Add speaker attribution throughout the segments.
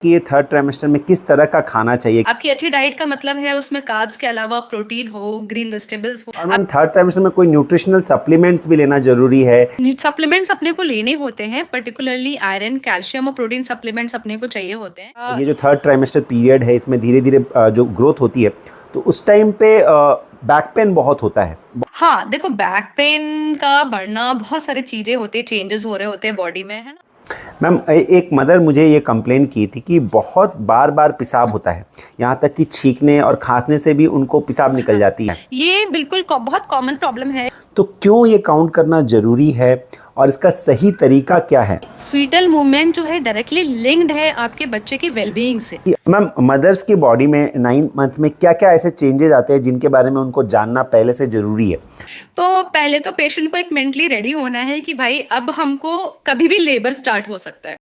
Speaker 1: कि ये third trimester में किस तरह का खाना चाहिए।
Speaker 2: आपकी अच्छी डाइट का मतलब है उसमें कार्ब्स के अलावा प्रोटीन हो, ग्रीन वेजिटेबल्स हो।
Speaker 1: और मैम थर्ड ट्राइमेस्टर में कोई न्यूट्रिशनल सप्लीमेंट्स भी लेना जरूरी है?
Speaker 2: सप्लीमेंट्स अपने को लेने होते हैं, पर्टिकुलरली आयरन, कैल्शियम और प्रोटीन सप्लीमेंट्स अपने को चाहिए होते हैं।
Speaker 1: ये जो थर्ड ट्राइमेस्टर पीरियड है इसमें धीरे धीरे जो ग्रोथ होती है तो उस टाइम पे बैक पेन बहुत होता है।
Speaker 2: हाँ, देखो बैक पेन का बढ़ना, बहुत सारी चीजें होती है, चेंजेस हो रहे होते हैं बॉडी में, है ना।
Speaker 1: मैम एक मदर मुझे ये कंप्लेन की थी कि बहुत बार बार पेशाब होता है, यहाँ तक कि छींकने और खांसने से भी उनको पेशाब निकल जाती है।
Speaker 2: ये बिल्कुल बहुत कॉमन प्रॉब्लम है।
Speaker 1: तो क्यों ये काउंट करना जरूरी है और इसका सही तरीका क्या है?
Speaker 2: फीटल मूवमेंट जो है डायरेक्टली लिंक्ड है आपके बच्चे की वेलबीइंग से।
Speaker 1: मैम मदर्स की बॉडी में 9 मंथ में क्या क्या ऐसे चेंजेस आते हैं जिनके बारे में उनको जानना पहले से जरूरी है?
Speaker 2: तो पहले तो पेशेंट को एक मेंटली रेडी होना है कि भाई अब हमको कभी भी लेबर स्टार्ट हो सकता है।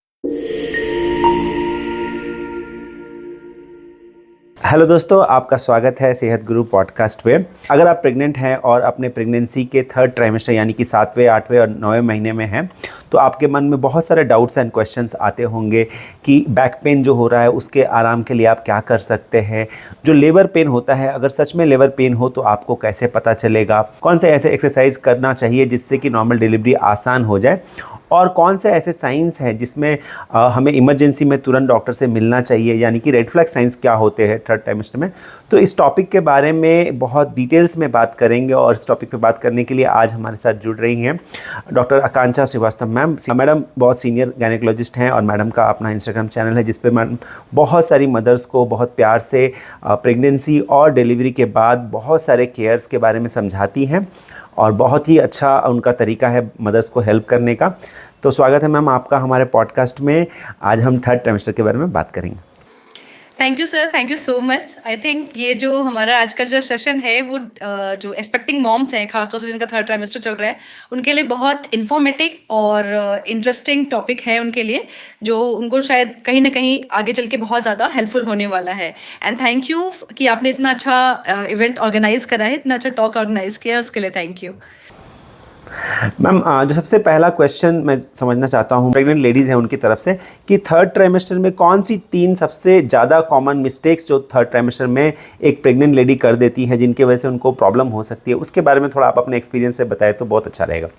Speaker 1: हेलो दोस्तों, आपका स्वागत है सेहत गुरु पॉडकास्ट पे। अगर आप प्रेग्नेंट हैं और अपने प्रेगनेंसी के थर्ड ट्राइमेस्टर यानी कि 7वें, 8वें और 9वें महीने में हैं तो आपके मन में बहुत सारे डाउट्स एंड क्वेश्चंस आते होंगे कि बैक पेन जो हो रहा है उसके आराम के लिए आप क्या कर सकते हैं, जो लेबर पेन होता है अगर सच में लेबर पेन हो तो आपको कैसे पता चलेगा, कौन से ऐसे एक्सरसाइज करना चाहिए जिससे कि नॉर्मल डिलीवरी आसान हो जाए, और कौन से ऐसे साइंस हैं जिसमें हमें इमरजेंसी में तुरंत डॉक्टर से मिलना चाहिए, यानी कि रेड फ्लैग साइंस क्या होते हैं थर्ड ट्राइमेस्टर में। तो इस टॉपिक के बारे में बहुत डिटेल्स में बात करेंगे और इस टॉपिक पे बात करने के लिए आज हमारे साथ जुड़ रही हैं डॉक्टर आकांक्षा श्रीवास्तव मैम। मैडम बहुत सीनियर गायनेकोलॉजिस्ट हैं और मैडम का अपना इंस्टाग्राम चैनल है जिस पे मैडम बहुत सारी मदर्स को बहुत प्यार से प्रेगनेंसी और डिलीवरी के बाद बहुत सारे केयर्स के बारे में समझाती हैं और बहुत ही अच्छा उनका तरीका है मदर्स को हेल्प करने का। तो स्वागत है मैम आपका हमारे पॉडकास्ट में। आज हम थर्ड ट्राइमेस्टर के बारे में बात करेंगे।
Speaker 2: Thank you sir, thank you so much. I think ये जो हमारा आज का जो सेशन है वो जो एक्सपेक्टिंग मॉम्स हैं, खासतौर से जिनका थर्ड ट्राइमेस्टर चल रहा है, उनके लिए बहुत इन्फॉर्मेटिव और इंटरेस्टिंग टॉपिक है उनके लिए, जो उनको शायद कहीं ना कहीं आगे चल के बहुत ज़्यादा हेल्पफुल होने वाला है। एंड थैंक यू कि आपने इतना अच्छा इवेंट ऑर्गेनाइज करा है, इतना अच्छा टॉक ऑर्गेनाइज किया है, उसके लिए थैंक यू।
Speaker 1: मैम जो सबसे पहला क्वेश्चन मैं समझना चाहता हूँ प्रेग्नेंट लेडीज़ हैं उनकी तरफ से कि थर्ड ट्राइमेस्टर में कौन सी 3 सबसे ज़्यादा कॉमन मिस्टेक्स जो थर्ड ट्राइमेस्टर में एक प्रेग्नेंट लेडी कर देती है जिनकी वजह से उनको प्रॉब्लम हो सकती है, उसके बारे में थोड़ा आप अपने एक्सपीरियंस से बताएं तो बहुत अच्छा रहेगा।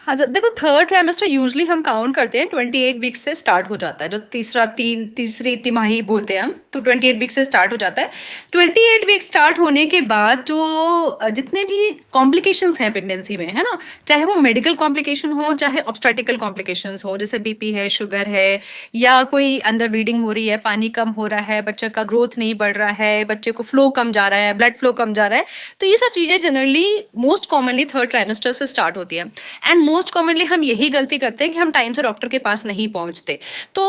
Speaker 2: हाँ सर, देखो थर्ड ट्राइमेस्टर यूजली हम काउंट करते हैं 28 वीक्स से स्टार्ट हो जाता है, जो तीसरी तिमाही बोलते हैं हम, तो 28 वीक से स्टार्ट हो जाता है। 28 वीक स्टार्ट होने के बाद जो जितने भी कॉम्प्लिकेशंस हैं प्रेगनेंसी में, है ना, चाहे वो मेडिकल कॉम्प्लिकेशन हो चाहे ऑब्स्टेटिकल कॉम्प्लिकेशंस हो, जैसे बीपी है, शुगर है, या कोई अंदर ब्लीडिंग हो रही है, पानी कम हो रहा है, बच्चे का ग्रोथ नहीं बढ़ रहा है, बच्चे को फ्लो कम जा रहा है, ब्लड फ्लो कम जा रहा है, तो ये सब चीज़ें generally most commonly third trimester से स्टार्ट होती है। एंड मोस्ट कॉमनली हम यही गलती करते हैं कि हम टाइम से डॉक्टर के पास नहीं पहुंचते। तो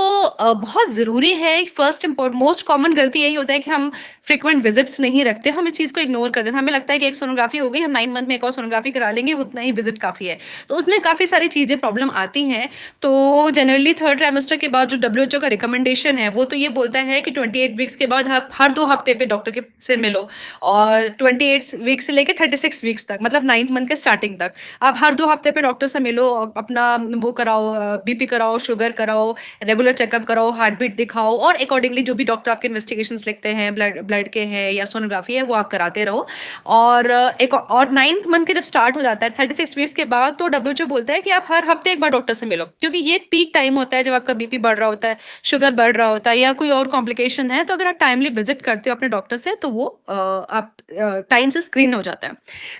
Speaker 2: बहुत ज़रूरी है, फर्स्ट मोस्ट कॉमन गलती यही होता है कि हम फ्रिक्वेंट विजिट्स नहीं रखते, हम इस चीज़ को इग्नोर कर देते हैं। हमें लगता है कि एक सोनोग्राफी हो गई, हम 9 मंथ में एक और सोनोग्राफी करा लेंगे, उतना ही विजिट काफ़ी है, तो उसमें काफ़ी सारी चीज़ें प्रॉब्लम आती हैं। तो जनरली थर्ड ट्राइमेस्टर के बाद जो WHO का रिकमेंडेशन है वो तो ये बोलता है कि 28 वीक्स के बाद आप हर 2 हफ्ते पे डॉक्टर के से मिलो, और 28 वीक्स से लेकर 36 वीक्स तक, मतलब 9 मंथ के स्टार्टिंग तक आप हर 2 हफ्ते पे डॉक्टर से मिलो, अपना वो कराओ, बीपी कराओ, शुगर कराओ, रेगुलर चेकअप कराओ, हार्ट बीट दिखाओ, और अकॉर्डिंगली जो भी डॉक्टर आपके इन्वेस्टिगेशंस लिखते हैं, ब्लड के हैं या सोनोग्राफी है, वो आप कराते रहो। और एक और 9th मंथ के जब स्टार्ट हो जाता है 36 वीक्स के बाद, तो WHO बोलता है कि आप हर हफ्ते एक बार डॉक्टर से मिलो, क्योंकि ये पीक टाइम होता है जब आपका बीपी बढ़ रहा होता है, शुगर बढ़ रहा होता है, या कोई और कॉम्प्लिकेशन है। तो अगर आप टाइमली विजिट करते हो अपने डॉक्टर से तो वो आप टाइम से स्क्रीन हो जाता है।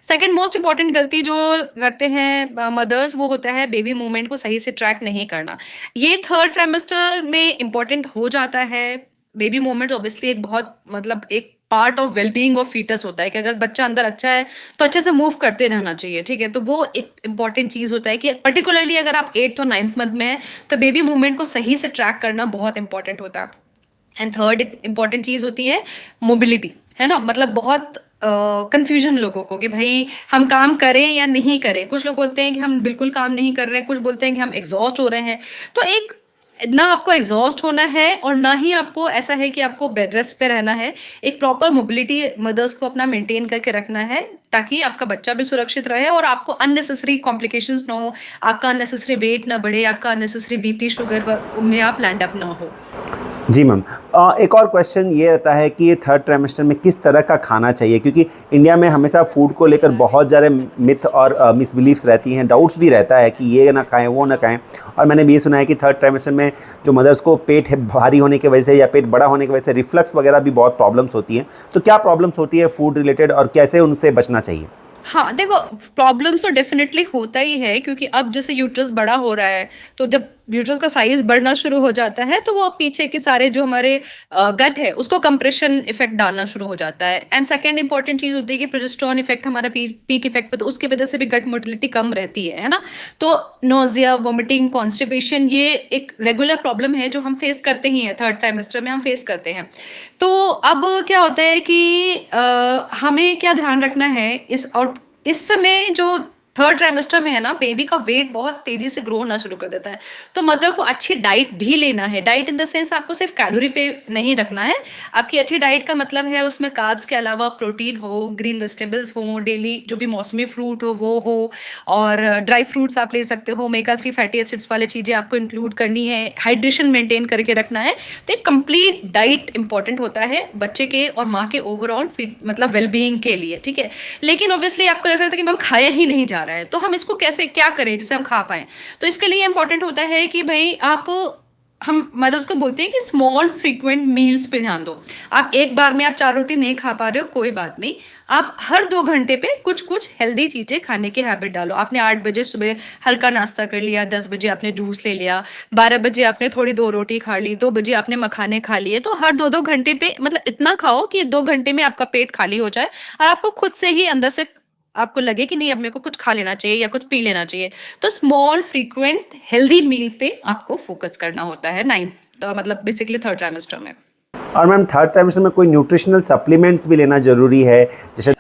Speaker 2: सेकेंड मोस्ट इंपॉर्टेंट गलती जो करते हैं मदर्स, वो होता है बेबी मूवमेंट को सही से ट्रैक नहीं करना। ये थर्ड ट्राइमेस्टर में इंपॉर्टेंट हो जाता है। बेबी मूवमेंट ऑब्वियसली एक बहुत, मतलब एक part of wellbeing of foetus होता है कि अगर बच्चा अंदर अच्छा है तो अच्छे से मूव करते रहना चाहिए, ठीक है। तो वो एक इंपॉर्टेंट चीज़ होता है कि पर्टिकुलरली अगर आप 8th और 9th मंथ में है तो बेबी मूवमेंट को सही से ट्रैक करना बहुत इंपॉर्टेंट होता है। एंड थर्ड इंपॉर्टेंट चीज़ होती है मोबिलिटी, है ना। मतलब बहुत कंफ्यूजन लोगों को कि भाई हम काम करें या नहीं करें। कुछ लोग बोलते हैं कि हम बिल्कुल काम नहीं कर रहे हैं, कुछ बोलते हैं कि हम एग्जॉस्ट हो रहे हैं। तो एक ना आपको एग्जॉस्ट होना है और ना ही आपको ऐसा है कि आपको बेड रेस्ट पे रहना है। एक प्रॉपर मोबिलिटी मदर्स को अपना मेंटेन करके रखना है ताकि आपका बच्चा भी सुरक्षित रहे और आपको अननेसेसरी कॉम्प्लिकेशंस ना हो, आपका अननेसेसरी वेट ना बढ़े, आपका अननेसेसरी बीपी शुगर में आप लैंड अप ना हो।
Speaker 1: जी मैम, एक और क्वेश्चन ये रहता है कि ये थर्ड ट्राइमेस्टर में किस तरह का खाना चाहिए, क्योंकि इंडिया में हमेशा फूड को लेकर बहुत ज़्यादा मिथ और मिसबिलीफ्स रहती हैं, डाउट्स भी रहता है कि ये ना खाएं वो ना खाएं। और मैंने भी ये सुना है कि थर्ड ट्राइमेस्टर में जो मदर्स को पेट है भारी होने की वजह से या पेट बड़ा होने की वजह से रिफ्लक्स वगैरह भी बहुत प्रॉब्लम्स होती हैं। तो क्या प्रॉब्लम्स होती है फूड रिलेटेड और कैसे उनसे बचना चाहिए?
Speaker 2: हाँ, देखो प्रॉब्लम्स तो डेफ़िनेटली होता ही है, क्योंकि अब जैसे यूट्रस बड़ा हो रहा है, तो जब यूट्रस का साइज़ बढ़ना शुरू हो जाता है, तो वो पीछे के सारे जो हमारे गट है, उसको कंप्रेशन इफ़ेक्ट डालना शुरू हो जाता है। एंड सेकंड इंपॉर्टेंट चीज़ होती है कि प्रोजेस्टेरॉन इफ़ेक्ट हमारा पीक इफ़ेक्ट पे, तो उसकी वजह से भी गट मोटिलिटी कम रहती है ना? तो नोज़िया, वोमिटिंग, कॉन्स्टिपेशन ये एक रेगुलर प्रॉब्लम है जो हम फेस करते ही हैं, थर्ड ट्राइमेस्टर में हम फेस करते हैं। तो अब क्या होता है कि हमें क्या ध्यान रखना है इस समय जो थर्ड ट्राइमेस्टर में है ना, बेबी का वेट बहुत तेजी से ग्रो होना शुरू कर देता है। तो मदर को अच्छी डाइट भी लेना है। डाइट इन द सेंस आपको सिर्फ कैलोरी पे नहीं रखना है। आपकी अच्छी डाइट का मतलब है उसमें कार्ब्स के अलावा प्रोटीन हो, ग्रीन वेजिटेबल्स हो, डेली जो भी मौसमी फ्रूट हो वो हो, और ड्राई फ्रूट्स आप ले सकते हो। ओमेगा 3 फैटी एसिड्स वाली चीज़ें आपको इंक्लूड करनी है। हाइड्रेशन मेंटेन करके रखना है। तो एक कंप्लीट डाइट इंपॉर्टेंट होता है बच्चे के और माँ के ओवरऑल फिट मतलब वेलबींग के लिए, ठीक है। लेकिन ऑब्वियसली आपको लगता है कि मैम खाया ही नहीं जा रहा है, तो हम इसको कैसे क्या करें जिससे हम खा पाएं? तो इसके लिए इंपॉर्टेंट होता है कि भाई हम मदर्स को बोलते हैं कि स्मॉल फ्रीक्वेंट मील्स पे ध्यान दो। आप एक बार में आप 4 रोटी नहीं खा पा रहे हो, कोई बात नहीं, आप हर 2 घंटे पे कुछ कुछ हेल्दी चीज़ें खाने की हैबिट डालो। आपने 8 बजे सुबह हल्का नाश्ता कर लिया, 10 बजे आपने जूस ले लिया, 12 बजे आपने थोड़ी 2 रोटी खा ली, 2 बजे आपने मखाने खा लिए। तो हर 2-2 घंटे पे मतलब इतना खाओ कि 2 घंटे में आपका पेट खाली हो जाए और आपको खुद से ही अंदर से आपको लगे कि नहीं अब मेरे को कुछ खा लेना चाहिए या कुछ पी लेना चाहिए। तो स्मॉल फ्रीक्वेंट हेल्दी मील पे आपको फोकस करना होता है मतलब बेसिकली थर्ड ट्राइमेस्टर में।
Speaker 1: और मैम थर्ड ट्राइमेस्टर में कोई न्यूट्रिशनल सप्लीमेंट्स भी लेना ज़रूरी है? जैसे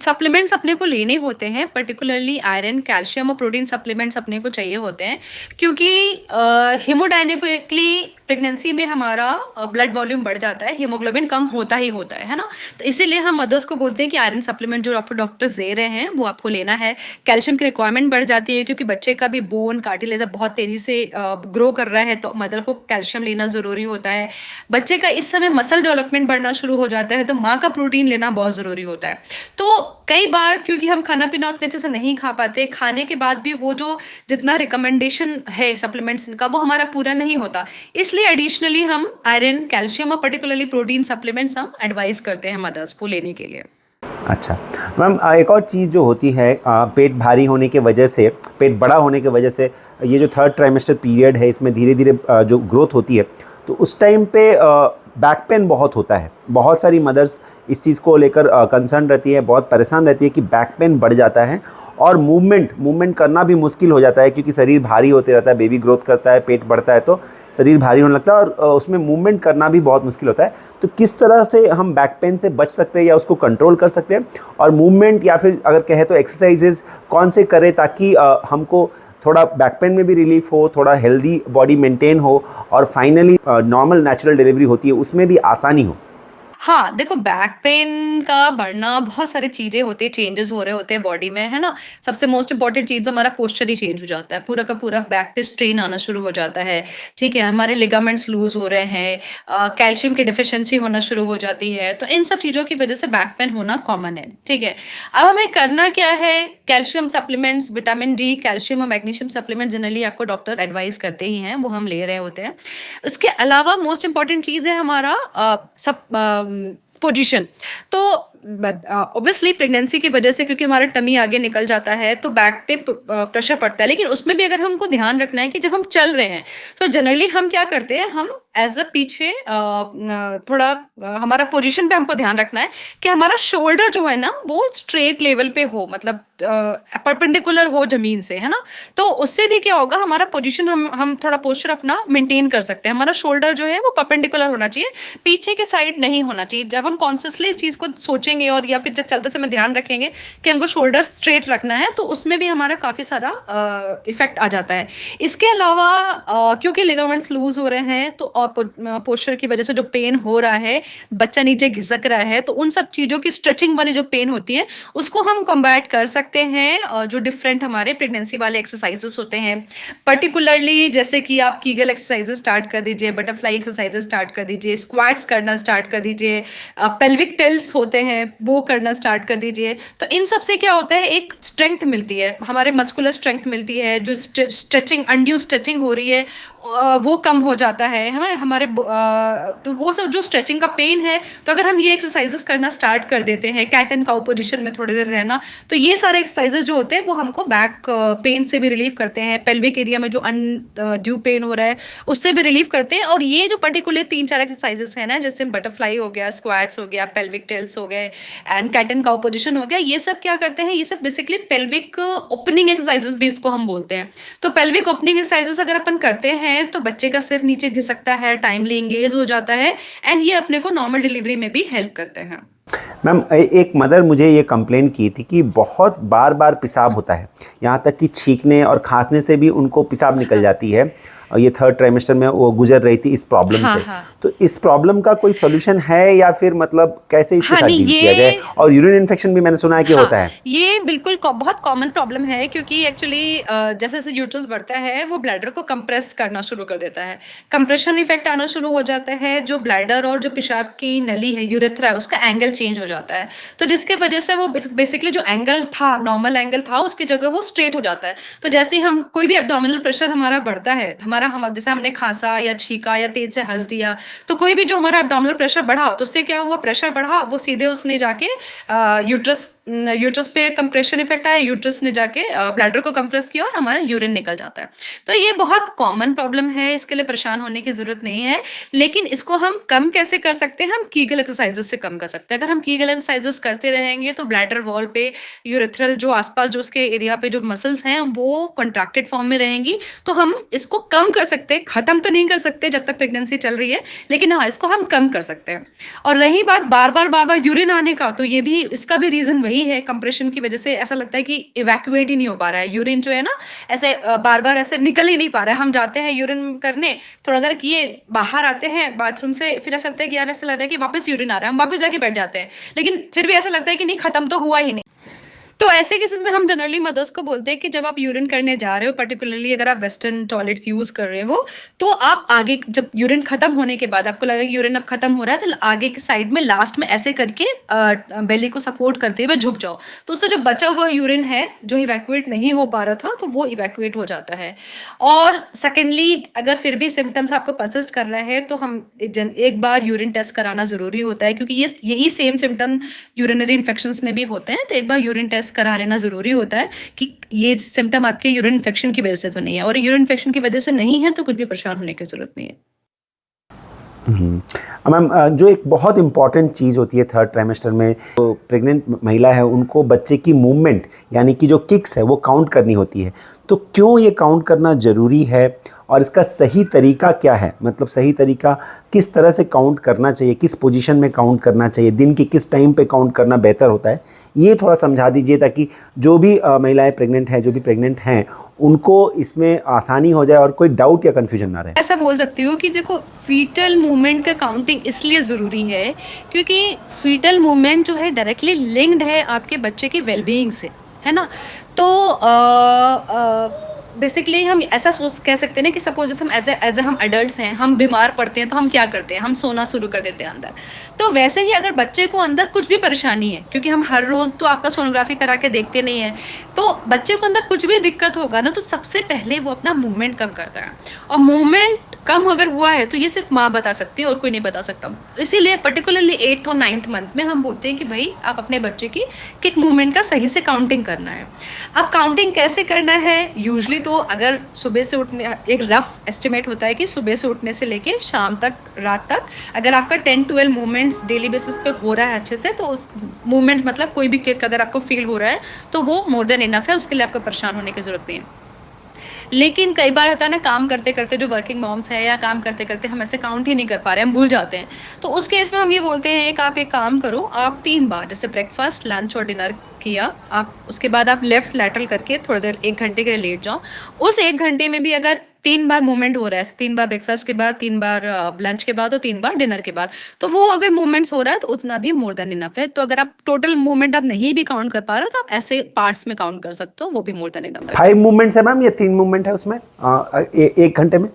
Speaker 2: सप्लीमेंट्स अपने को लेने होते हैं, पर्टिकुलरली आयरन, कैल्शियम और प्रोटीन सप्लीमेंट्स अपने को चाहिए होते हैं, क्योंकि हीमोडायनेमिकली प्रेगनेंसी में हमारा ब्लड वॉल्यूम बढ़ जाता है, हीमोग्लोबिन कम होता ही होता है ना। तो इसीलिए हम मदर्स को बोलते हैं कि आयरन सप्लीमेंट जो आपको डॉक्टर्स दे रहे हैं वो आपको लेना है। कैल्शियम की रिक्वायरमेंट बढ़ जाती है क्योंकि बच्चे का भी बोन कार्टिलेज बहुत तेज़ी से ग्रो कर रहा है, तो मदर को कैल्शियम लेना ज़रूरी होता है। बच्चे का इस समय मसल डेवलपमेंट बढ़ना शुरू हो जाता है, तो माँ का प्रोटीन लेना बहुत ज़रूरी होता है। तो कई बार क्योंकि हम खाना पीना उतने अच्छे से नहीं खा पाते, खाने के बाद भी वो जो जितना रिकमेंडेशन है सप्लीमेंट्स का वो हमारा पूरा नहीं होता, इसलिए एडिशनली हम आयरन, कैल्शियम और पर्टिकुलरली प्रोटीन सप्लीमेंट्स हम एडवाइस करते हैं मदर्स को लेने के लिए।
Speaker 1: अच्छा मैम, एक और चीज़ जो होती है पेट भारी होने के वजह से, पेट बड़ा होने की वजह से, ये जो थर्ड ट्राइमेस्टर पीरियड है इसमें धीरे धीरे जो ग्रोथ होती है, तो उस टाइम पे बैक पेन बहुत होता है। बहुत सारी मदर्स इस चीज़ को लेकर कंसर्न रहती है, बहुत परेशान रहती है कि बैक पेन बढ़ जाता है और मूवमेंट करना भी मुश्किल हो जाता है, क्योंकि शरीर भारी होते रहता है, बेबी ग्रोथ करता है, पेट बढ़ता है तो शरीर भारी होने लगता है और उसमें मूवमेंट करना भी बहुत मुश्किल होता है। तो किस तरह से हम बैक पेन से बच सकते हैं या उसको कंट्रोल कर सकते हैं, और मूवमेंट या फिर अगर कहें तो एक्सरसाइजेज कौन से करें ताकि हमको थोड़ा बैक पेन में भी रिलीफ हो, थोड़ा हेल्दी बॉडी मेंटेन हो और फाइनली नॉर्मल नेचुरल डिलीवरी होती है उसमें भी आसानी हो?
Speaker 2: हाँ, देखो बैक पेन का बढ़ना बहुत सारी चीज़ें होती हैं, चेंजेस हो रहे होते हैं बॉडी में, है ना? सबसे मोस्ट इम्पोर्टेंट चीज़ हमारा पोस्चर ही चेंज हो जाता है, पूरा का पूरा बैक पे स्ट्रेन आना शुरू हो जाता है, ठीक है? हमारे लिगामेंट्स लूज हो रहे हैं, कैल्शियम की डिफिशियंसी होना शुरू हो जाती है, तो इन सब चीज़ों की वजह से बैक पेन होना कॉमन है, ठीक है? अब हमें करना क्या है? Calcium supplements, vitamin D, calcium और मैग्नीशियम सप्लीमेंट जनरली आपको डॉक्टर एडवाइस करते ही हैं, वो हम ले रहे होते हैं। उसके अलावा मोस्ट इम्पॉर्टेंट चीज़ है हमारा पोजीशन। तो ऑब्वियसली प्रेगनेंसी की वजह से क्योंकि हमारा टमी आगे निकल जाता है तो बैक पे प्रेशर पड़ता है, लेकिन उसमें भी अगर हमको ध्यान रखना है कि जब हम चल रहे हैं तो जनरली हम क्या करते हैं, हम एज अ पीछे थोड़ा हमारा पोजीशन पे हमको ध्यान रखना है कि हमारा शोल्डर जो है ना वो स्ट्रेट लेवल पे हो, मतलब परपेंडिकुलर हो जमीन से, है ना? तो उससे भी क्या होगा, हमारा पोजीशन हम थोड़ा पोस्चर अपना मेंटेन कर सकते हैं। हमारा शोल्डर जो है वो परपेंडिकुलर होना चाहिए, पीछे के साइड नहीं होना चाहिए। जब हम कॉन्शियसली इस चीज़ को सोचें सोचेंगे और या फिर जब चलते समय ध्यान रखेंगे कि हमको शोल्डर स्ट्रेट रखना है, तो उसमें भी हमारा काफ़ी सारा इफेक्ट आ जाता है। इसके अलावा क्योंकि लिगामेंट्स लूज हो रहे हैं तो पोस्चर की वजह से जो पेन हो रहा है, बच्चा नीचे घिसक रहा है, तो उन सब चीज़ों की स्ट्रेचिंग वाली जो पेन होती है उसको हम कॉम्बैट कर सकते हैं जो डिफरेंट हमारे प्रेगनेंसी वाले एक्सरसाइजेस होते हैं। पर्टिकुलरली जैसे कि आप कीगल एक्सरसाइजेस स्टार्ट कर दीजिए, बटरफ्लाई एक्सरसाइजेस स्टार्ट कर दीजिए, स्क्वाट्स करना स्टार्ट कर दीजिए, पेल्विक टिल्ट्स होते हैं वो करना स्टार्ट कर दीजिए। तो इन सब से क्या होता है, एक स्ट्रेंथ मिलती है, हमारे मस्कुलर स्ट्रेंथ मिलती है, जो स्ट्रेचिंग अनड्यू स्ट्रेचिंग हो रही है वो कम हो जाता है हमारे तो वो सब जो स्ट्रेचिंग का पेन है, तो अगर हम ये एक्सरसाइजेस करना स्टार्ट कर देते हैं, कैट एंड काउ पोजीशन में थोड़ी देर रहना, तो ये सारे एक्सरसाइजेस जो होते हैं वो हमको बैक पेन से भी रिलीफ करते हैं, पेल्विक एरिया में जो अनड्यू पेन हो रहा है उससे भी रिलीफ करते हैं। और ये जो पर्टिकुलर 3-4 एक्सरसाइजेस हैं ना, जैसे बटरफ्लाई हो गया, स्क्वाट्स हो गया, पेल्विक टिल्ट्स हो गए and cat and cow position हो गया, ये सब क्या करते हैं, ये सब बेसिकली पेल्विक ओपनिंग एक्सरसाइजेस भी इसको हम बोलते हैं। तो पेल्विक ओपनिंग एक्सरसाइजेस अगर अपन करते हैं तो बच्चे का सिर नीचे घिसकता है, टाइमली इंगेज हो जाता है एंड ये अपने को नॉर्मल डिलीवरी में भी हेल्प करते हैं।
Speaker 1: मैम, एक मदर मुझे ये कंप्लेन की थी कि बहुत बार बार पेशाब होता है, यहाँ तक कि छींकने और खांसने से भी उनको पेशाब निकल जाती है, और ये 3rd ट्राइमेस्टर में वो गुजर रही थी इस प्रॉब्लम से। तो इस प्रॉब्लम का कोई सोल्यूशन है या फिर मतलब कैसे इसके साथ डील किया जाए? और यूरिन इन्फेक्शन भी मैंने सुना है कि होता है।
Speaker 2: ये बिल्कुल बहुत कॉमन प्रॉब्लम है, क्योंकि एक्चुअली जैसे जैसे यूट्रस बढ़ता है वो ब्लैडर को कंप्रेस करना शुरू कर देता है, कंप्रेशन इफेक्ट आना शुरू हो जाता है, जो ब्लैडर और जो पेशाब की नली है, यूरेथ्रा है, उसका एंगल चेंज हो जाता है। तो जिसके वजह से वो बेसिकली जो एंगल था, नॉर्मल एंगल था, उसकी जगह वो स्ट्रेट हो जाता है। तो जैसे ही हम कोई भी एब्डोमिनल प्रेशर हमारा बढ़ता है, हम जैसे हमने खांसा या छीका या तेज से हंस दिया, तो कोई भी जो हमारा एब्डोमिनल प्रेशर बढ़ा, तो उससे क्या हुआ, प्रेशर बढ़ा, वो सीधे उसने जाके यूट्रस पे कंप्रेशन इफेक्ट आया, यूट्रस ने जाके ब्लैडर को कंप्रेस किया और हमारा यूरिन निकल जाता है। तो ये बहुत कॉमन प्रॉब्लम है, इसके लिए परेशान होने की जरूरत नहीं है। लेकिन इसको हम कम कैसे कर सकते हैं, हम कीगल एक्सरसाइजेस से कम कर सकते हैं। अगर हम कीगल एक्सरसाइजेस करते रहेंगे तो ब्लैडर वॉल पे, यूरेथ्रल जो आसपास जो उसके एरिया पे जो मसल्स हैं वो कंट्रैक्टेड फॉर्म में रहेंगी, तो हम इसको कम कर सकते हैं। खत्म तो नहीं कर सकते जब तक प्रेगनेंसी चल रही है, लेकिन हाँ, इसको हम कम कर सकते हैं। और रही बात बार बार यूरिन आने का, तो ये भी, इसका भी रीजन वही है, कंप्रेशन की वजह से ऐसा लगता है कि इवैक्यूएट ही नहीं हो पा रहा है यूरिन, जो है ना, ऐसे बार बार ऐसे निकल ही नहीं पा रहा है। हम जाते हैं यूरिन करने, थोड़ा देर किए, बाहर आते हैं बाथरूम से, फिर ऐसा लगता है कि यार ऐसा लग रहा है कि वापस यूरिन आ रहा है, हम वापस जाके बैठ जाते हैं, लेकिन फिर भी ऐसा लगता है कि नहीं, खत्म तो हुआ ही नहीं। तो ऐसे केसेस में हम जनरली मदर्स को बोलते हैं कि जब आप यूरिन करने जा रहे हो, पर्टिकुलरली अगर आप वेस्टर्न टॉयलेट्स यूज कर रहे हो, तो आप आगे जब यूरिन खत्म होने के बाद आपको लगे कि यूरिन अब खत्म हो रहा है, तो आगे के साइड में लास्ट में ऐसे करके बेली को सपोर्ट करते हुए झुक जाओ, तो उससे जो बचा हुआ यूरिन है जो इवैक्यूएट नहीं हो पा रहा था, तो वो इवैक्यूएट हो जाता है। और सेकेंडली, अगर फिर भी सिम्टम्स आपको परसिस्ट कर रहा है, तो हम एक बार यूरिन टेस्ट कराना जरूरी होता है, क्योंकि यही सेम सिम्टम यूरिनरी इन्फेक्शंस में भी होते हैं। तो एक बार यूरिन टेस्ट करा लेना जरूरी होता है कि ये सिम्टम आपके यूरिन इन्फेक्शन की वजह से तो नहीं है, और यूरिन इन्फेक्शन की वजह से नहीं है तो कुछ भी परेशान होने की जरूरत नहीं है।
Speaker 1: मैम, जो एक बहुत इम्पॉर्टेंट चीज़ होती है 3rd ट्राइमेस्टर में, तो प्रेग्नेंट महिला है उनको बच्चे की मूवमेंट यानी कि जो किक्स है वो काउंट करनी होती है। तो क्यों ये काउंट करना ज़रूरी है और इसका सही तरीका क्या है? मतलब सही तरीका किस तरह से काउंट करना चाहिए, किस पोजीशन में काउंट करना चाहिए, दिन के किस टाइम पे काउंट करना बेहतर होता है, ये थोड़ा समझा दीजिए, ताकि जो भी महिलाएं प्रेग्नेंट हैं, जो भी प्रेग्नेंट हैं, उनको इसमें आसानी हो जाए और कोई डाउट या कन्फ्यूजन ना रहे।
Speaker 2: ऐसा बोल सकती हूँ कि देखो, फीटल मूवमेंट का काउंटिंग इसलिए ज़रूरी है क्योंकि फीटल मूवमेंट जो है डायरेक्टली लिंक्ड है आपके बच्चे की वेलबीइंग से, है ना। तो बेसिकली हम ऐसा कह सकते हैं ना कि सपोज जैसे हम एज ए हम एडल्ट्स हैं, हम बीमार पड़ते हैं तो हम क्या करते हैं, हम सोना शुरू कर देते हैं अंदर। तो वैसे ही अगर बच्चे को अंदर कुछ भी परेशानी है, क्योंकि हम हर रोज़ तो आपका सोनोग्राफी करा के देखते नहीं है, तो बच्चे को अंदर कुछ भी दिक्कत होगा ना, तो सबसे पहले वो अपना मूवमेंट कम करता है। और मूवमेंट कम अगर हुआ है तो ये सिर्फ माँ बता सकती है और कोई नहीं बता सकता। इसीलिए पर्टिकुलरली 8th और 9th मंथ में हम बोलते हैं कि भाई आप अपने बच्चे की किक मूवमेंट का सही से काउंटिंग करना है। अब काउंटिंग कैसे करना है, यूजली तो अगर सुबह से उठने, एक रफ एस्टिमेट होता है कि सुबह से उठने से लेके शाम तक, रात तक, अगर आपका 10-12 मूवमेंट्स डेली बेसिस पे हो रहा है अच्छे से, तो उस मूवमेंट मतलब कोई भी किक अगर आपको फील हो रहा है तो वो मोर देन इनफ है, उसके लिए आपको परेशान होने की जरूरत नहीं है। लेकिन कई बार होता है ना, काम करते करते जो वर्किंग मॉम्स है या काम करते करते हम ऐसे काउंट ही नहीं कर पा रहे हैं, हम भूल जाते हैं। तो उस केस में हम ये बोलते हैं कि आप एक काम करो, आप 3 बार जैसे ब्रेकफास्ट, लंच और डिनर किया, आप उसके बाद आप लेफ्ट लैटरल करके थोड़ी देर 1 घंटे के लिए लेट जाओ। उस 1 घंटे में भी अगर 3 बार मूवमेंट हो रहा है, 3 बार ब्रेकफास्ट के बाद, 3 बार लंच के बाद और 3 बार डिनर के बाद, तो वो अगर मूवमेंट्स हो रहा है तो उतना भी मोर देन इनफ है। तो अगर आप टोटल मूवमेंट आप नहीं भी काउंट कर पा रहे हो तो आप ऐसे पार्ट्स में काउंट कर सकते हो, वो भी मोर देन इनफ है।
Speaker 1: 5 मूवमेंट्स है मैम या 3 मूवमेंट है उसमें 1 घंटे में?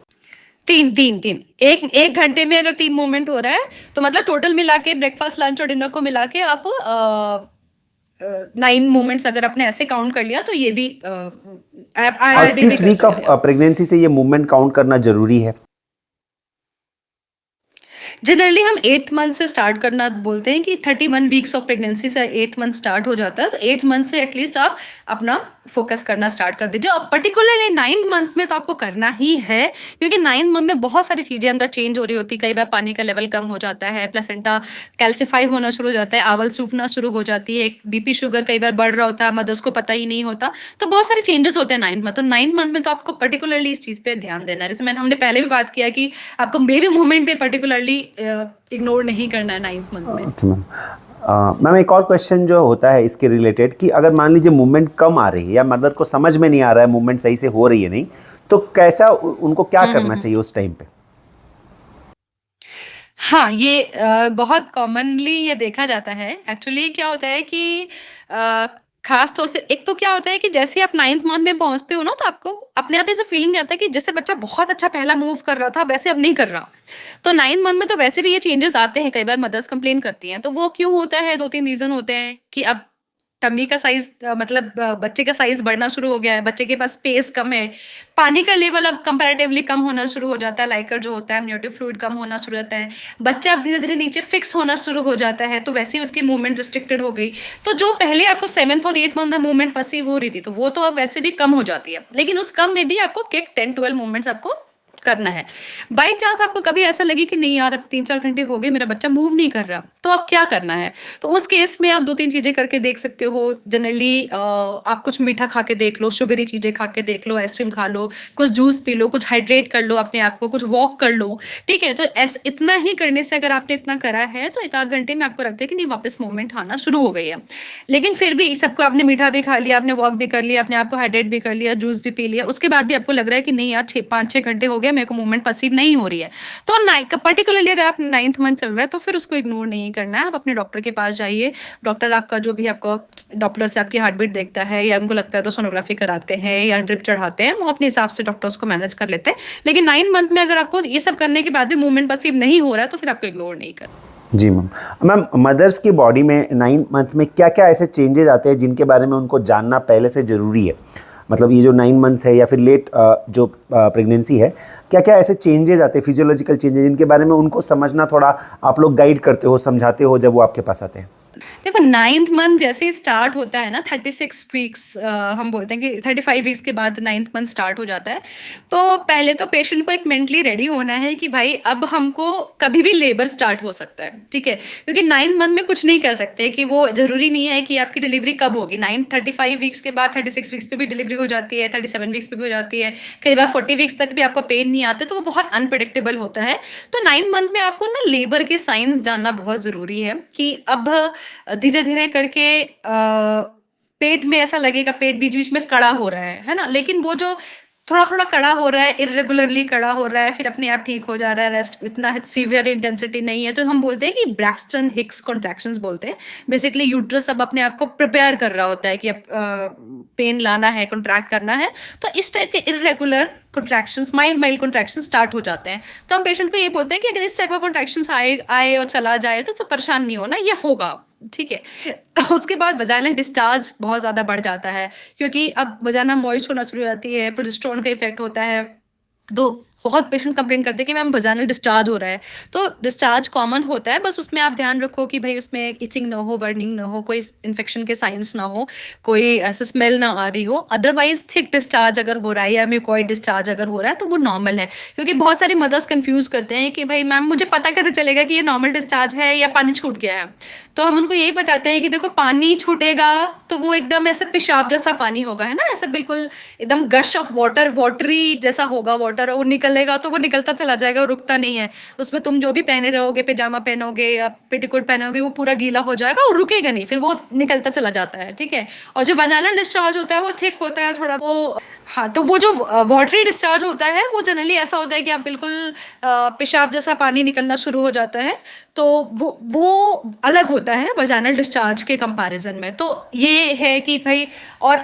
Speaker 2: तीन तीन तीन एक घंटे में अगर 3 मूवमेंट हो रहा है तो मतलब टोटल मिला के ब्रेकफास्ट, लंच और डिनर को मिला के आप 9 मूवमेंट्स अगर आपने ऐसे काउंट कर लिया तो ये भी
Speaker 1: और किस वीक ऑफ प्रेगनेंसी से ये मूवमेंट काउंट करना जरूरी है?
Speaker 2: जनरली हम 8th मंथ से स्टार्ट करना बोलते हैं कि 31 वीक्स ऑफ प्रेगनेंसी से 8th मंथ स्टार्ट हो जाता है। तो 8th मंथ से एटलीस्ट आप अपना फोकस करना स्टार्ट कर दीजिए। और पर्टिकुलरली 9th मंथ में तो आपको करना ही है, क्योंकि 9th मंथ में बहुत सारी चीज़ें अंदर चेंज हो रही होती है। कई बार पानी का लेवल कम हो जाता है, प्लेसेंटा कैल्सीफाई होना शुरू हो जाता है, आवल सूखना शुरू हो जाती है, बीपी शुगर कई बार बढ़ रहा होता है, मदर्स को पता ही नहीं होता। तो बहुत सारे चेंजेस होते हैं 9th मंथ। तो 9th मंथ में तो आपको पर्टिकुलरली इस चीज़ पे ध्यान देना है। जैसे हमने पहले भी बात किया कि आपको बेबी मूवमेंट पे पर्टिकुलरली इग्नोर नहीं करना है 9th मंथ में।
Speaker 1: Okay ma'am. मैम एक और क्वेश्चन जो होता है इसके रिलेटेड कि अगर मान लीजिए मूवमेंट कम आ रही है या मदर को समझ में नहीं आ रहा है मूवमेंट सही से हो रही है नहीं, तो कैसा उनको क्या करना चाहिए उस टाइम पे?
Speaker 2: हाँ, ये बहुत कॉमनली ये देखा जाता है। एक्चुअली क्या होता है कि खास तौर से एक तो क्या होता है कि जैसे ही आप 9th मंथ में पहुंचते हो ना, तो आपको अपने आप ऐसा फीलिंग आता है कि जैसे बच्चा बहुत अच्छा पहला मूव कर रहा था वैसे अब नहीं कर रहा। तो 9th मंथ में तो वैसे भी ये चेंजेस आते हैं, कई बार मदर्स कंप्लेन करती हैं। तो वो क्यों होता है, 2-3 रीजन होते हैं कि अब टमी का साइज मतलब बच्चे का साइज बढ़ना शुरू हो गया है, बच्चे के पास स्पेस कम है, पानी का लेवल अब कंपैरेटिवली कम होना शुरू हो जाता है, लाइकर जो होता है एमनियोटिक फ्लूइड कम होना शुरू हो जाता है, बच्चा अब धीरे धीरे नीचे फिक्स होना शुरू हो जाता है, तो वैसे ही उसकी मूवमेंट रिस्ट्रिक्टेड हो गई। तो जो पहले आपको 7th और 8th मंथ में मूवमेंट पसीव हो रही थी, तो वो तो अब वैसे भी कम हो जाती है। लेकिन उस कम में भी आपको किक 10-12 मूवमेंट्स आपको करना है। बाई चांस आपको कभी ऐसा लगे कि नहीं यार अब 3-4 घंटे हो गए मेरा बच्चा मूव नहीं कर रहा, तो अब क्या करना है? तो उस केस में आप 2-3 चीज़ें करके देख सकते हो। जनरली आप कुछ मीठा खा के देख लो, शुगरी चीज़ें खा के देख लो, आइसक्रीम खा लो, कुछ जूस पी लो, कुछ हाइड्रेट कर लो अपने आप को, कुछ वॉक कर लो, ठीक है? तो इतना ही करने से अगर आपने इतना करा है तो 1-8 घंटे में आपको लगता है कि नहीं वापस मूवमेंट आना शुरू हो गई है। लेकिन फिर भी सबको आपने मीठा भी खा लिया, आपने वॉक भी कर लिया, अपने आप को हाइड्रेट भी कर लिया, जूस भी पी लिया, उसके बाद भी आपको लग रहा है कि नहीं यार 5-6 घंटे हो गए मेरे को मूवमेंट पसीव नहीं हो रही है, तो पर्टिकुलरली अगर आप 9th मंथ चल रहा है तो फिर उसको इग्नोर नहीं करना है। आप अपने डॉक्टर के पास जाइए। डॉक्टर आपका जो भी आपको डॉपलर से आपकी हार्ट बीट देखता है या उनको लगता है तो सोनोग्राफी कराते हैं या ड्रिप चढ़ाते हैं, वो अपने हिसाब से डॉक्टर उसको मैनेज कर लेते हैं। लेकिन 9 मंथ में अगर आपको ये सब करने के बाद भी मूवमेंट पसीव नहीं हो रहा है तो फिर आपको इग्नोर नहीं करना।
Speaker 1: जी मैम। मैम मदर्स की बॉडी में 9 मंथ में क्या क्या ऐसे चेंजेस आते हैं जिनके बारे में उनको जानना पहले से ज़रूरी है? मतलब ये जो 9 मंथ्स है या फिर लेट जो प्रेगनेंसी है, क्या क्या ऐसे चेंजेस आते हैं, फिजियोलॉजिकल चेंजेस, जिनके बारे में उनको समझना थोड़ा आप लोग गाइड करते हो, समझाते हो जब वो आपके पास आते हैं?
Speaker 2: देखो 9th मंथ जैसे ही स्टार्ट होता है ना, 36 वीक्स हम बोलते हैं कि 35 वीक्स के बाद 9th मंथ स्टार्ट हो जाता है। तो पहले तो पेशेंट को एक मेंटली रेडी होना है कि भाई अब हमको कभी भी लेबर स्टार्ट हो सकता है, ठीक है? क्योंकि 9th मंथ में कुछ नहीं कर सकते कि वो ज़रूरी नहीं है कि आपकी डिलीवरी कब होगी। 35 वीक्स के बाद 36 वीक्स पे भी डिलीवरी हो जाती है, 37 वीक्स पे भी हो जाती है, कई बार 40 वीक्स तक भी आपको पेन नहीं आता, तो वो बहुत अनप्रेडिक्टेबल होता है। तो 9 मंथ में आपको ना लेबर के साइंस जानना बहुत ज़रूरी है कि अब धीरे धीरे करके पेट में ऐसा लगेगा, पेट बीच बीच में कड़ा हो रहा है ना? लेकिन वो जो थोड़ा थोड़ा कड़ा हो रहा है, इरेगुलरली कड़ा हो रहा है, फिर अपने आप ठीक हो जा रहा है, रेस्ट इतना सीवियर इंटेंसिटी नहीं है, तो हम बोलते हैं कि ब्रैक्सटन हिक्स कॉन्ट्रैक्शंस बोलते हैं। बेसिकली यूट्रस अब अपने आप को प्रिपेयर कर रहा होता है कि अब पेन लाना है, कॉन्ट्रैक्ट करना है, तो इस टाइप के irregular contractions, mild contractions start हो जाते हैं। तो हम पेशेंट को ये बोलते हैं कि अगर इस टाइप का कॉन्ट्रैक्शंस आए और चला जाए तो सब परेशान नहीं होना, ये होगा, ठीक है? उसके बाद वजाइनल डिस्चार्ज बहुत ज़्यादा बढ़ जाता है, क्योंकि अब वजाइना मॉइस्ट होना शुरू हो जाती है, प्रोजेस्टेरोन का इफेक्ट होता है, तो बहुत पेशेंट कंप्लेन करते हैं कि मैम वजाइनल डिस्चार्ज हो रहा है। तो डिस्चार्ज कॉमन होता है, बस उसमें आप ध्यान रखो कि भाई उसमें इचिंग ना हो, बर्निंग ना हो, कोई इन्फेक्शन के साइंस ना हो, कोई ऐसे स्मेल ना आ रही हो। अदरवाइज थिक डिस्चार्ज अगर हो रहा है या म्यूकॉइड डिस्चार्ज अगर हो रहा है तो वो नॉर्मल है। क्योंकि बहुत सारी मदर्स कंफ्यूज करते हैं कि भाई मैम मुझे पता कैसे चलेगा कि ये नॉर्मल डिस्चार्ज है या पानी छूट गया है। तो हम उनको यही बताते हैं कि देखो पानी छूटेगा तो वो एकदम ऐसे पेशाब जैसा पानी होगा, है ना, ऐसे बिल्कुल एकदम गश ऑफ वाटर, वाटरी जैसा होगा वाटर, और निकलेगा तो वो निकलता चला जाएगा और रुकता नहीं है। उसमें तुम जो भी पहने रहोगे, पैजामा पहनोगे या पेटीकोट पहनोगे, वो पूरा गीला हो जाएगा और रुकेगा नहीं, फिर वो निकलता चला जाता है, ठीक है। और जो वजाइनल डिस्चार्ज होता है वो थिक होता है थोड़ा, वो हाँ, तो वो जो वाटरी डिस्चार्ज होता है वो जनरली ऐसा होता है कि आप बिल्कुल पेशाब जैसा पानी निकलना शुरू हो जाता है, तो वो अलग होता है वजाइनल डिस्चार्ज के कंपैरिजन में। तो ये है कि भाई, और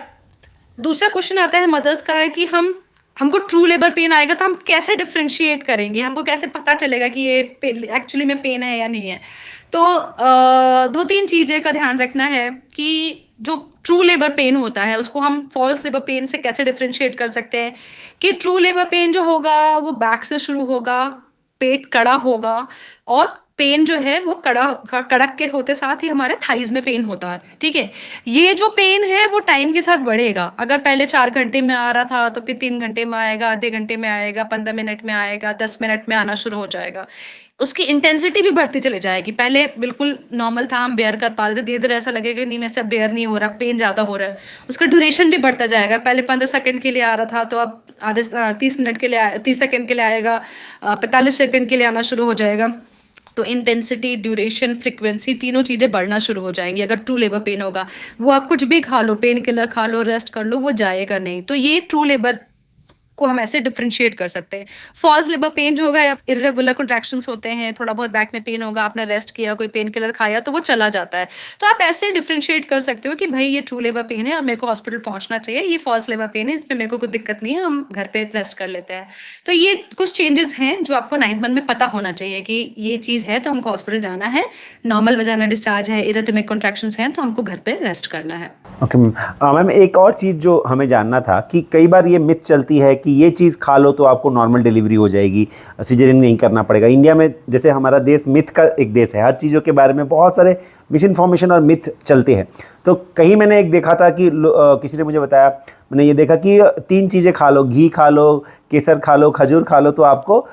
Speaker 2: दूसरा क्वेश्चन आता है मदर्स का कि हमको ट्रू लेबर पेन आएगा तो हम कैसे डिफ्रेंशिएट करेंगे, हमको कैसे पता चलेगा कि ये एक्चुअली में पेन है या नहीं है। तो 2-3 चीज़ें का ध्यान रखना है कि जो ट्रू लेबर पेन होता है उसको हम फॉल्स लेबर पेन से कैसे डिफ्रेंशिएट कर सकते हैं। कि ट्रू लेबर पेन जो होगा वो बैक से शुरू होगा, पेट कड़ा होगा, और पेन जो है वो कड़क के होते साथ ही हमारे थाइज में पेन होता है, ठीक है। ये जो पेन है वो टाइम के साथ बढ़ेगा। अगर पहले 4 घंटे में आ रहा था तो फिर 3 घंटे में आएगा, आधे घंटे में आएगा, 15 मिनट में आएगा, 10 मिनट में आना शुरू हो जाएगा। उसकी इंटेंसिटी भी बढ़ती चली जाएगी। पहले बिल्कुल नॉर्मल था, हम बेयर कर पा रहे थे, धीरे धीरे ऐसा लगेगा नहीं मेरे से बेयर नहीं हो रहा, पेन ज़्यादा हो रहा है। उसका ड्यूरेशन भी बढ़ता जाएगा। पहले 15 सेकंड के लिए आ रहा था तो अब 30 मिनट के लिए, 30 सेकंड के लिए आएगा, 45 सेकंड के लिए आना शुरू हो जाएगा। तो इंटेंसिटी, ड्यूरेशन, फ्रीक्वेंसी, तीनों चीज़ें बढ़ना शुरू हो जाएंगी। अगर ट्रू लेबर पेन होगा, वो आप कुछ भी खा लो, पेन किलर खा लो, रेस्ट कर लो, वो जाएगा नहीं। तो ये ट्रू लेबर को हम ऐसे डिफ्रेंशिएट कर सकते हैं। फॉल्स लेबर पेन जो होगा, इरेगुलर कंट्रैक्शंस होते हैं, थोड़ा बहुत बैक में पेन होगा, आपने रेस्ट किया, कोई पेन किलर खाया तो वो चला जाता है। तो आप ऐसे डिफ्रेंशिएट कर सकते हो कि भाई ये ट्रू लेबर पेन है, अब मेरे को हॉस्पिटल पहुंचना चाहिए, ये फॉल्स लेबर पेन है, इसमें मेरे को कोई दिक्कत नहीं है, हम घर पे रेस्ट कर लेते हैं। तो ये कुछ चेंजेस हैं जो आपको 9th मंथ में पता होना चाहिए कि ये चीज़ है तो हमको हॉस्पिटल जाना है, नॉर्मल वजाइनल डिस्चार्ज है, इरेथमिक कॉन्ट्रैक्शंस हैं तो हमको घर पे रेस्ट करना है।
Speaker 1: ओके मैम, एक और चीज़ जो हमें जानना था कि कई बार ये मिथ चलती है कि ये चीज़ खा लो तो आपको नॉर्मल डिलीवरी हो जाएगी, सिजेरियन नहीं करना पड़ेगा। इंडिया में जैसे हमारा देश मिथ का एक देश है, हर चीज़ों के बारे में बहुत सारे मिस इन्फॉर्मेशन और मिथ चलते हैं। तो कहीं मैंने एक देखा था कि किसी ने मुझे बताया, मैंने ये देखा कि 3 चीज़ें खा लो, घी खा लो, केसर खा लो, खजूर खा लो तो आपको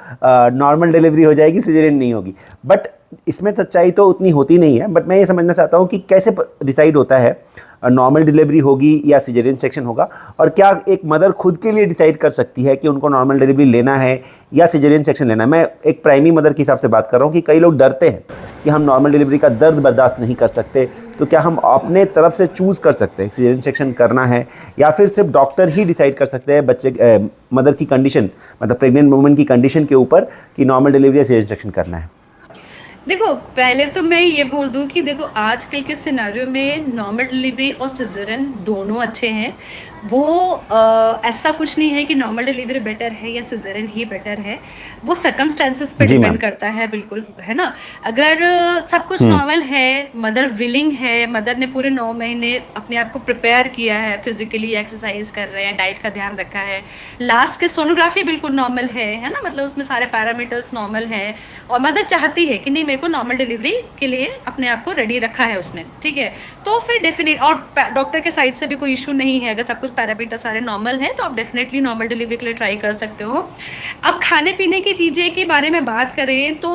Speaker 1: नॉर्मल डिलीवरी हो जाएगी, सिजेरियन नहीं होगी। बट इसमें सच्चाई तो उतनी होती नहीं है। बट मैं ये समझना चाहता हूँ कि कैसे डिसाइड होता है नॉर्मल डिलीवरी होगी या सिजेरियन सेक्शन होगा, और क्या एक मदर खुद के लिए डिसाइड कर सकती है कि उनको नॉर्मल डिलीवरी लेना है या सिजेरियन सेक्शन लेना है। मैं एक प्राइमरी मदर के हिसाब से बात कर रहा हूँ कि कई लोग डरते हैं कि हम नॉर्मल डिलीवरी का दर्द बर्दाश्त नहीं कर सकते, तो क्या हम अपने तरफ से चूज़ कर सकते हैं सिजेरियन सेक्शन करना है, या फिर सिर्फ डॉक्टर ही डिसाइड कर सकते हैं बच्चे मदर की कंडीशन, मतलब प्रेग्नेंट वुमन की कंडीशन के ऊपर कि नॉर्मल डिलीवरी या सिजेरियन सेक्शन करना है।
Speaker 2: देखो, पहले तो मैं ये बोल दूं कि देखो आजकल के सिनेरियो में नॉर्मल डिलीवरी और सिजेरियन दोनों अच्छे हैं। वो ऐसा कुछ नहीं है कि नॉर्मल डिलीवरी बेटर है या सिजेरियन ही बेटर है, वो सर्कमस्टेंसेस पे
Speaker 1: जी मैम।
Speaker 2: डिपेंड करता है, बिल्कुल, है ना। अगर सब कुछ नॉर्मल है, मदर विलिंग है, मदर ने पूरे 9 महीने अपने आप को प्रिपेयर किया है, फिजिकली एक्सरसाइज कर रहे हैं, डाइट का ध्यान रखा है, लास्ट के सोनोग्राफी बिल्कुल नॉर्मल है ना, मतलब उसमें सारे पैरामीटर्स नॉर्मल हैं, और मदर चाहती है कि नहीं मेरे को नॉर्मल डिलीवरी के लिए अपने आप को रेडी रखा है उसने, ठीक है, तो फिर डेफिनेट, और डॉक्टर के साइड से भी कोई इशू नहीं है, अगर सब कुछ पैरामीटर सारे नॉर्मल हैं तो आप डेफिनेटली नॉर्मल डिलीवरी के लिए ट्राई कर सकते हो। अब खाने पीने की चीज़ें के बारे में बात करें तो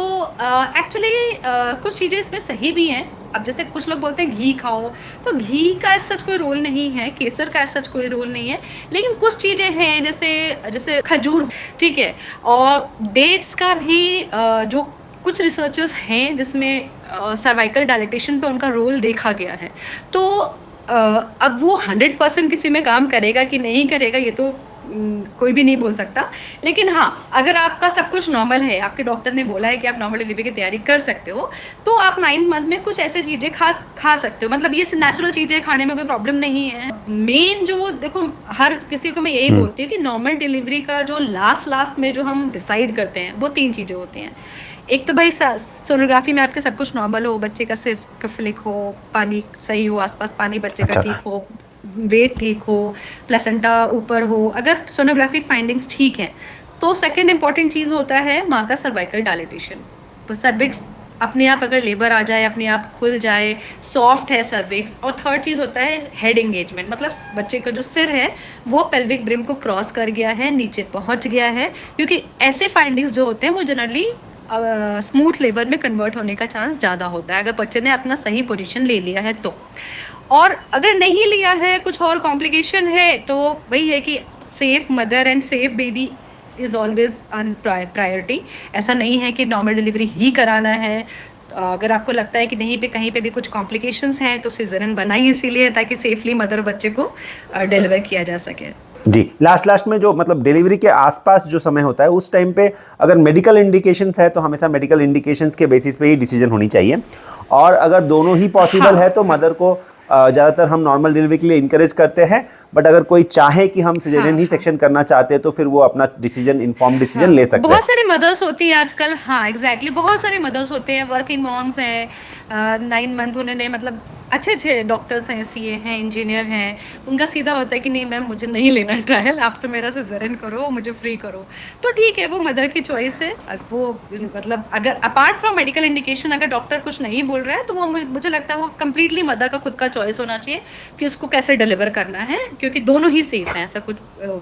Speaker 2: एक्चुअली कुछ चीज़ें इसमें सही भी हैं। अब जैसे कुछ लोग बोलते हैं घी खाओ, तो घी का सच कोई रोल नहीं है, केसर का सच कोई रोल नहीं है, लेकिन कुछ चीज़ें हैं जैसे खजूर, ठीक है, और डेट्स का भी जो कुछ रिसर्चर्स हैं जिसमें सर्वाइकल डायलिटेशन पे उनका रोल देखा गया है। तो अब वो 100% किसी में काम करेगा कि नहीं करेगा ये तो कोई भी नहीं बोल सकता, लेकिन हाँ, अगर आपका सब कुछ नॉर्मल है, आपके डॉक्टर ने बोला है कि आप नॉर्मल डिलीवरी की तैयारी कर सकते हो, तो आप 9th मंथ में कुछ ऐसी चीज़ें खा सकते हो, मतलब ये नेचुरल चीज़ें खाने में कोई प्रॉब्लम नहीं है। मेन जो देखो, हर किसी को मैं यही बोलती हूँ कि नॉर्मल डिलीवरी का जो लास्ट में जो हम डिसाइड करते हैं वो 3 चीज़ें होती हैं। एक तो भाई सोनोग्राफी में आपके सब कुछ नॉर्मल हो, बच्चे का सिर कफलिक हो, पानी सही हो, आसपास पानी बच्चे का ठीक हो, वेट ठीक हो, प्लेसेंटा ऊपर हो, अगर सोनोग्राफी फाइंडिंग्स ठीक हैं तो सेकंड इंपॉर्टेंट चीज़ होता है माँ का सर्वाइकल डायलेटेशन। तो सर्विक्स अपने आप अगर लेबर आ जाए, अपने आप खुल जाए, सॉफ्ट है सर्विक्स। और थर्ड चीज़ होता है हेड एंगेजमेंट, मतलब बच्चे का जो सिर है वो पेल्विक ब्रिम को क्रॉस कर गया है, नीचे पहुंच गया है, क्योंकि ऐसे फाइंडिंग्स जो होते हैं वो जनरली स्मूथ लेबर में कन्वर्ट होने का चांस ज़्यादा होता है अगर बच्चे ने अपना सही पोजीशन ले लिया है तो। और अगर नहीं लिया है, कुछ और कॉम्प्लिकेशन है, तो वही है कि safe mother and safe baby is always on priority. ऐसा नहीं है कि नॉर्मल डिलीवरी ही कराना है। अगर आपको लगता है कि नहीं पे कहीं पे भी कुछ कॉम्प्लिकेशंस हैं तो सिज़ेरियन बनाई इसीलिए ताकि सेफली मदर बच्चे को डिलीवर किया जा सके।
Speaker 1: जी, लास्ट में जो मतलब डिलीवरी के आसपास जो समय होता है उस टाइम पे अगर मेडिकल इंडिकेशंस है तो हमेशा मेडिकल इंडिकेशंस के बेसिस पे ही डिसीजन होनी चाहिए। और अगर दोनों ही पॉसिबल है तो मदर को ज़्यादातर हम नॉर्मल डिलीवरी के लिए इंकरेज करते हैं, बट अगर कोई चाहे कि हम सिजेरियन ही सेक्शन करना चाहते हैं तो फिर वो अपना डिसीजन इन्फॉर्म डिसीजन ले सकते हैं।
Speaker 2: बहुत सारी मदर्स होती हैं आजकल, हाँ एग्जैक्टली बहुत सारे मदर्स होते हैं, वर्किंग मॉम्स हैं, 9 मंथ उन्होंने मतलब अच्छे अच्छे डॉक्टर्स हैं, सीए हैं, इंजीनियर हैं, उनका सीधा होता है कि नहीं मैम मुझे नहीं लेना ट्रायल, आप तो मेरा सिज़ेरियन करो, मुझे फ्री करो। तो ठीक है, वो मदर की चॉइस है। वो मतलब अगर अपार्ट फ्रॉम मेडिकल इंडिकेशन अगर डॉक्टर कुछ नहीं बोल रहा है तो वो मुझे लगता है वो कम्प्लीटली मदर का खुद का चॉइस होना चाहिए कि उसको कैसे डिलीवर करना है, क्योंकि दोनों ही सेफ हैं। ऐसा कुछ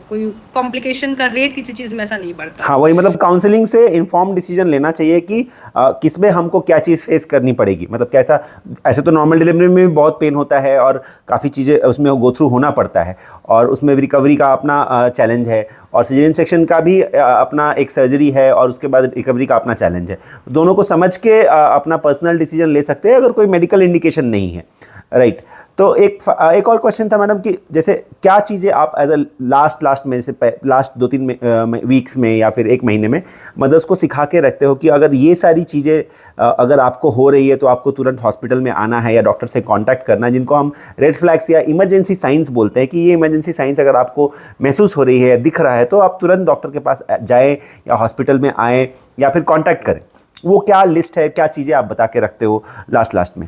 Speaker 2: कोई कॉम्प्लिकेशन का रेट किसी चीज़ में ऐसा नहीं बढ़ता।
Speaker 1: हाँ, वही मतलब काउंसलिंग से इन्फॉर्म डिसीजन लेना चाहिए कि किसमें हमको क्या चीज़ फेस करनी पड़ेगी। मतलब कैसा, ऐसे तो नॉर्मल डिलीवरी में भी बहुत पेन होता है और काफ़ी चीज़ें उसमें गो थ्रू होना पड़ता है और उसमें रिकवरी का अपना चैलेंज है, और सिजेरियन सेक्शन का भी अपना एक सर्जरी है और उसके बाद रिकवरी का अपना चैलेंज है। दोनों को समझ के अपना पर्सनल डिसीजन ले सकते हैं अगर कोई मेडिकल इंडिकेशन नहीं है, राइट। तो एक और क्वेश्चन था मैडम कि जैसे क्या चीज़ें आप एज अ लास्ट में से लास्ट 2-3 वीक्स में या फिर 1 महीने में मदर्स को सिखा के रखते हो कि अगर ये सारी चीज़ें अगर आपको हो रही है तो आपको तुरंत हॉस्पिटल में आना है या डॉक्टर से कांटेक्ट करना है, जिनको हम रेड फ्लैग्स या इमरजेंसी साइंस बोलते हैं कि ये इमरजेंसी साइंस अगर आपको महसूस हो रही है, दिख रहा है, तो आप तुरंत डॉक्टर के पास जाएँ या हॉस्पिटल में आएँ या फिर कॉन्टैक्ट करें। वो क्या लिस्ट है, क्या चीज़ें आप बता के रखते हो लास्ट में?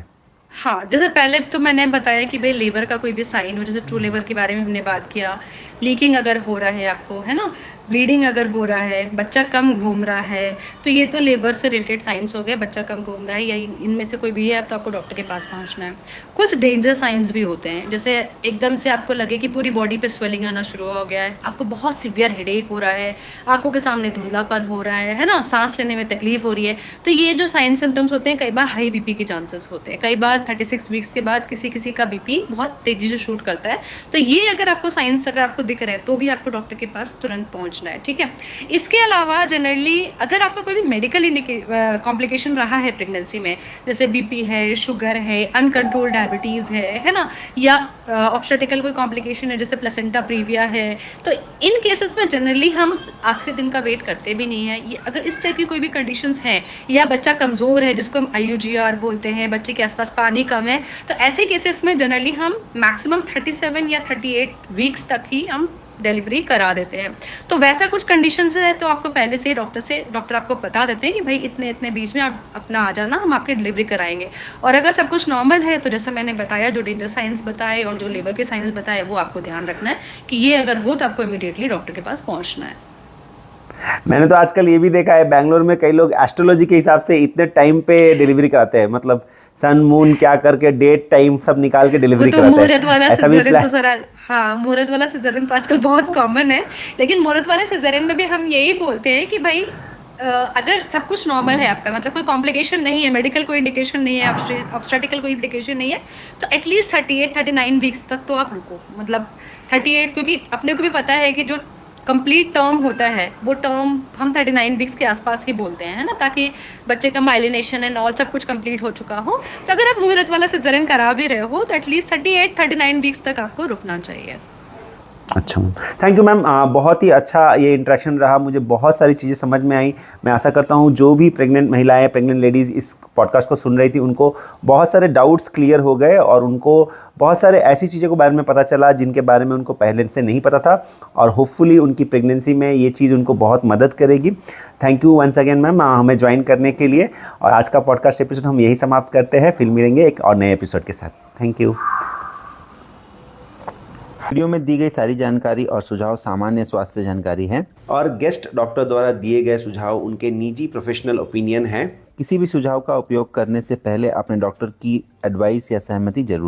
Speaker 2: हाँ, जैसे पहले तो मैंने बताया कि भाई लेबर का कोई भी साइन हो, जैसे ट्रू लेबर के बारे में हमने बात किया, लीकिंग अगर हो रहा है आपको, है ना, ब्लीडिंग अगर हो रहा है, बच्चा कम घूम रहा है, तो ये तो लेबर से रिलेटेड साइंस हो गए। बच्चा कम घूम रहा है या इनमें से कोई भी है तो आपको डॉक्टर के पास पहुंचना है। कुछ डेंजर साइंस भी होते हैं, जैसे एकदम से आपको लगे कि पूरी बॉडी पे स्वेलिंग आना शुरू हो गया है, आपको बहुत सीवियर हेडेक हो रहा है, आंखों के सामने धुंधलापन हो रहा है ना, सांस लेने में तकलीफ हो रही है, तो ये जो साइन सिम्टम्स होते हैं कई बार हाई बीपी के चांसेस होते हैं। कई बार 36 वीक्स के बाद किसी का बीपी बहुत तेज़ी से शूट करता है। तो ये अगर आपको साइंस अगर आपको दिख रहा है तो भी आपको डॉक्टर के पास तुरंत पहुंचना है, ठीक है। इसके अलावा जनरली अगर आपका कोई भी मेडिकल कॉम्प्लिकेशन रहा है प्रेगनेंसी में, जैसे बीपी है, शुगर है, अनकंट्रोल डायबिटीज़ है ना, या ऑब्स्टेट्रिकल कोई कॉम्प्लिकेशन है जैसे प्लेसेंटा प्रीविया है, तो इन केसेस में जनरली हम आखिरी दिन का वेट करते भी नहीं है। ये अगर इस टाइप की कोई भी कंडीशंस हैं या बच्चा कमज़ोर है जिसको हम IUGR बोलते हैं, बच्चे के आसपास पानी कम है, तो ऐसे केसेस में जनरली हम मैक्सिमम 37 या 38 वीक्स तक ही हम डिलीवरी करा देते हैं। तो वैसा कुछ कंडीशंस है तो आपको पहले से डॉक्टर आपको बता देते हैं कि भाई इतने बीच में आप अपना आ जाना, हम आपकी डिलीवरी कराएंगे। और अगर सब कुछ नॉर्मल है तो जैसा मैंने बताया, जो डेंजर साइंस बताए और जो लेबर के साइंस बताए वो आपको ध्यान रखना है कि ये अगर हो तो आपको इमीडिएटली डॉक्टर के पास पहुँचना है।
Speaker 1: मैंने तो आजकल ये भी देखा है बैंगलोर में कई लोग एस्ट्रोलॉजी के हिसाब से इतने टाइम पे डिलीवरी कराते हैं, मतलब सन मून क्या करके डेट टाइम सब निकाल के डिलीवरी कराते हैं।
Speaker 2: मुहूर्त वाला सिज़ेरियन तो सर, हाँ मुहूर्त वाला सिज़ेरियन तो आजकल बहुत कॉमन है, लेकिन मुहूर्त वाले सिज़ेरियन में भी हम यही बोलते हैं कि भाई अगर सब कुछ नॉर्मल है आपका, मतलब कोई कॉम्प्लिकेशन नहीं है, मेडिकल कोई इंडिकेशन नहीं है, ऑब्स्टेट्रिकल कोई इंडिकेशन नहीं है, तो एटलीस्ट 38-39 वीक्स तक तो आप रुको। मतलब 38, क्योंकि अपने को भी पता है कि जो कंप्लीट टर्म होता है वो टर्म हम 39 वीक्स के आसपास ही बोलते हैं, है ना, ताकि बच्चे का माइलिनेशन एंड ऑल सब कुछ कंप्लीट हो चुका हो। तो अगर आप मुहूर्त वाला सिज़ेरियन करा भी रहे हो तो एटलीस्ट 38-39 वीक्स तक आपको रुकना चाहिए।
Speaker 1: अच्छा मैम, थैंक यू मैम, बहुत ही अच्छा ये इंटरेक्शन रहा, मुझे बहुत सारी चीज़ें समझ में आई। मैं आशा करता हूँ जो भी प्रेग्नेंट महिलाएं, प्रेग्नेंट लेडीज़ इस पॉडकास्ट को सुन रही थी उनको बहुत सारे डाउट्स क्लियर हो गए और उनको बहुत सारे ऐसी चीज़ों के बारे में पता चला जिनके बारे में उनको पहले से नहीं पता था, और होपफुली उनकी प्रेगनेंसी में ये चीज़ उनको बहुत मदद करेगी। Thank you once again ma'am हमें ज्वाइन करने के लिए, और आज का पॉडकास्ट एपिसोड हम यही समाप्त करते हैं। फिर मिलेंगे एक और नए एपिसोड के साथ। Thank you. वीडियो में दी गई सारी जानकारी और सुझाव सामान्य स्वास्थ्य जानकारी है और गेस्ट डॉक्टर द्वारा दिए गए सुझाव उनके निजी प्रोफेशनल ओपिनियन है। किसी भी सुझाव का उपयोग करने से पहले अपने डॉक्टर की एडवाइस या सहमति जरूर